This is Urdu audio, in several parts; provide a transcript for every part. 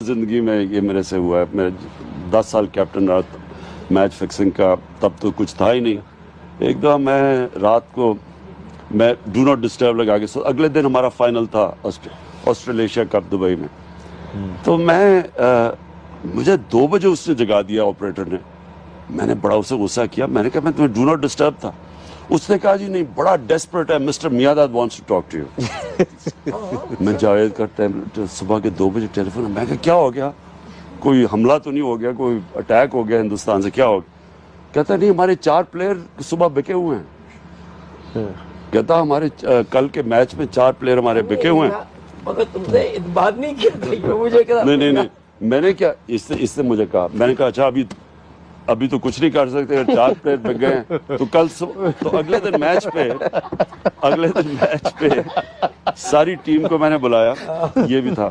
زندگی میں یہ میرے سے ہوا ہے. میں 10 سال کیپٹن رہا, میچ فکسنگ کا, تب تو کچھ تھا ہی نہیں. ایک دفعہ میں رات کو میں ڈو ناٹ ڈسٹرب لگا کے, اگلے دن ہمارا فائنل تھا آسٹریلیشیا کپ دبئی میں, تو مجھے 2 بجے اس نے جگا دیا آپریٹر نے. میں نے بڑا اسے غصہ کیا, میں نے کہا میں تمہیں ڈو ناٹ ڈسٹرب تھا. اس نے کہا جی نہیں, بڑا ڈیسپریٹ ہے, مسٹر میاداد wants to talk to you. میں جاوید کا صبح کے 2 بجے ٹیلی فون, میں کہا کیا ہو گیا, کوئی حملہ تو نہیں ہو گیا, کوئی اٹیک ہو گیا ہندوستان سے, کیا ہو گیا؟ کہتا نہیں ہمارے 4 پلیئر صبح بکے ہوئے ہیں. کہتا ہمارے کل کے میچ میں 4 پلیئر ہمارے بکے ہوئے ہیں. مگر تم نے بات نہیں کی, مجھے کہا نہیں میں نے کیا, اس نے مجھے کہا, میں نے کہا اچھا ابھی تو کچھ نہیں کر سکتے, اگر 4 پلیئر بک گئے ہیں تو کل تو اگلے دن میچ پہ ساری ٹیم کو میں نے بلایا, یہ بھی تھا,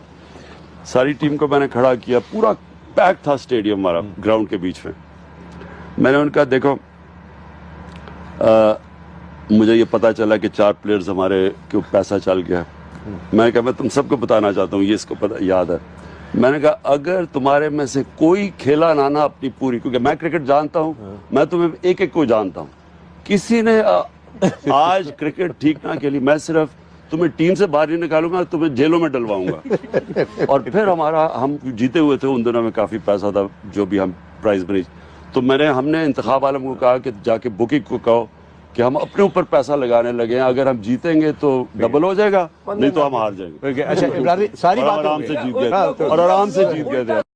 ساری ٹیم کو میں نے کھڑا کیا, پورا پیک تھا اسٹیڈیم ہمارا گراؤنڈ کے بیچ میں. میں نے ان کا دیکھو مجھے یہ پتا چلا کہ 4 پلیئرز ہمارے کو پیسہ چل گیا. میں نے کہا میں تم سب کو بتانا چاہتا ہوں, یہ اس کو یاد ہے. میں نے کہا اگر تمہارے میں سے کوئی کھیلا نانا اپنی پوری, کیونکہ میں کرکٹ جانتا ہوں, میں تمہیں ایک کو جانتا ہوں, کسی نے آج کرکٹ ٹھیک نہ کھیلی, میں صرف تمہیں ٹیم سے باہر نہیں نکالوں گا, تمہیں جیلوں میں ڈلواؤں گا. اور پھر ہم جیتے ہوئے تھے, ان دنوں میں کافی پیسہ تھا جو بھی ہم پرائز بنی, تو ہم نے انتخاب عالم کو کہا کہ جا کے بکنگ کو کہو کہ ہم اپنے اوپر پیسہ لگانے لگے ہیں, اگر ہم جیتیں گے تو ڈبل ہو جائے گا, نہیں تو ہم ہار جائیں گے. اچھا عمران بھائی ساری بات آرام سے جیت گئے اور آرام سے جیت گئے تھے.